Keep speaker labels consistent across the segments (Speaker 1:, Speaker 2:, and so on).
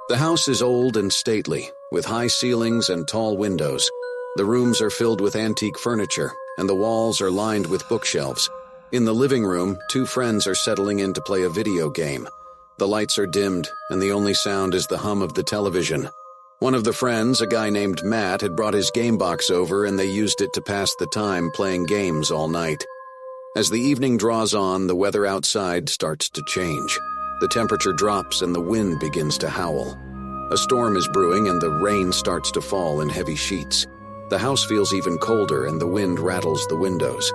Speaker 1: The house is old and stately, with high ceilings and tall windows. The rooms are filled with antique furniture, and the walls are lined with bookshelves. In the living room, two friends are settling in to play a video game. The lights are dimmed, and the only sound is the hum of the television. One of the friends, a guy named Matt, had brought his game box over, and they used it to pass the time playing games all night. As the evening draws on, the weather outside starts to change. The temperature drops and the wind begins to howl. A storm is brewing and the rain starts to fall in heavy sheets. The house feels even colder and the wind rattles the windows.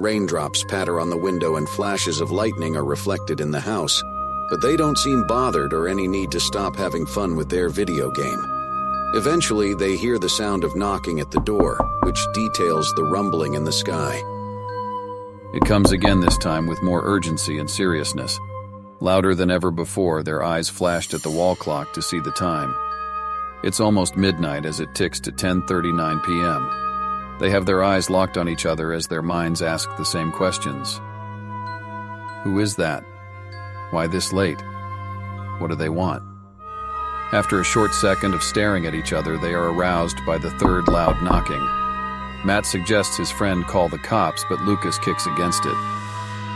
Speaker 1: Raindrops patter on the window and flashes of lightning are reflected in the house, but they don't seem bothered or any need to stop having fun with their video game. Eventually, they hear the sound of knocking at the door, which details the rumbling in the sky.
Speaker 2: It comes again this time with more urgency and seriousness. Louder than ever before, their eyes flashed at the wall clock to see the time. It's almost midnight as it ticks to 10:39 p.m. They have their eyes locked on each other as their minds ask the same questions. Who is that? Why this late? What do they want? After a short second of staring at each other, they are aroused by the third loud knocking. Matt suggests his friend call the cops, but Lucas kicks against it.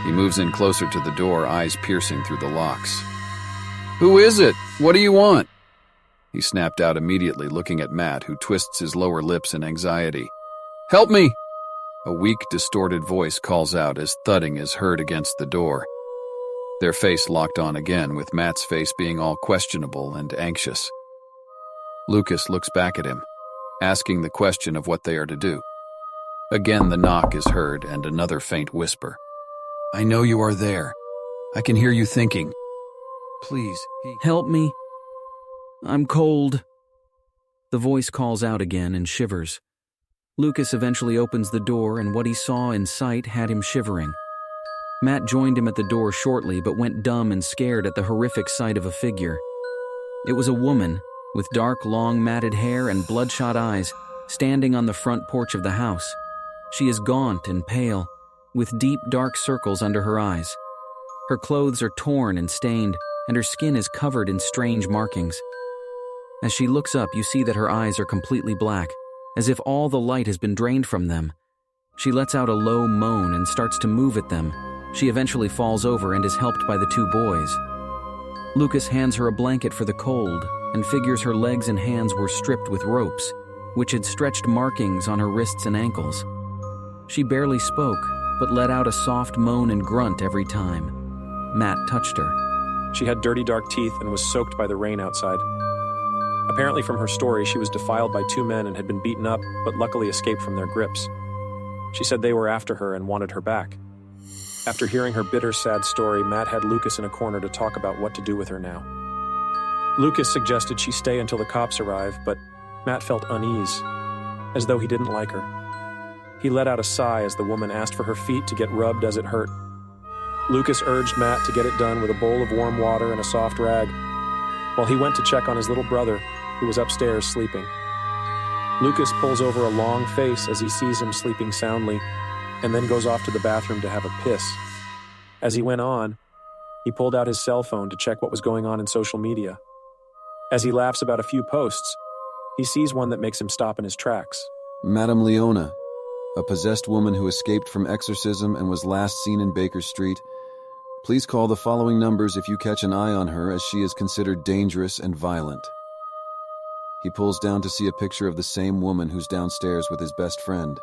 Speaker 2: He moves in closer to the door, eyes piercing through the locks. Who is it? What do you want? He snapped out immediately, looking at Matt, who twists his lower lips in anxiety. Help me! A weak, distorted voice calls out as thudding is heard against the door. Their face locked on again, with Matt's face being all questionable and anxious. Lucas looks back at him, asking the question of what they are to do. Again the knock is heard and another faint whisper. I know you are there. I can hear you thinking. Please,
Speaker 3: help me. I'm cold. The voice calls out again and shivers. Lucas eventually opens the door, and what he saw in sight had him shivering. Matt joined him at the door shortly, but went dumb and scared at the horrific sight of a figure. It was a woman, with dark, long, matted hair and bloodshot eyes, standing on the front porch of the house. She is gaunt and pale, with deep, dark circles under her eyes. Her clothes are torn and stained, and her skin is covered in strange markings. As she looks up, you see that her eyes are completely black, as if all the light has been drained from them. She lets out a low moan and starts to move at them. She eventually falls over and is helped by the two boys. Lucas hands her a blanket for the cold and figures her legs and hands were stripped with ropes, which had stretched markings on her wrists and ankles. She barely spoke, but let out a soft moan and grunt every time. Matt touched her.
Speaker 4: She had dirty, dark teeth and was soaked by the rain outside. Apparently from her story, she was defiled by two men and had been beaten up, but luckily escaped from their grips. She said they were after her and wanted her back. After hearing her bitter, sad story, Matt had Lucas in a corner to talk about what to do with her now. Lucas suggested she stay until the cops arrive, but Matt felt unease, as though he didn't like her. He let out a sigh as the woman asked for her feet to get rubbed as it hurt. Lucas urged Matt to get it done with a bowl of warm water and a soft rag, while he went to check on his little brother, who was upstairs sleeping. Lucas pulls over a long face as he sees him sleeping soundly, and then goes off to the bathroom to have a piss. As he went on, he pulled out his cell phone to check what was going on in social media. As he laughs about a few posts, he sees one that makes him stop in his tracks.
Speaker 2: Madame Leona, a possessed woman who escaped from exorcism and was last seen in Baker Street. Please call the following numbers if you catch an eye on her, as she is considered dangerous and violent. He pulls down to see a picture of the same woman who's downstairs with his best friend.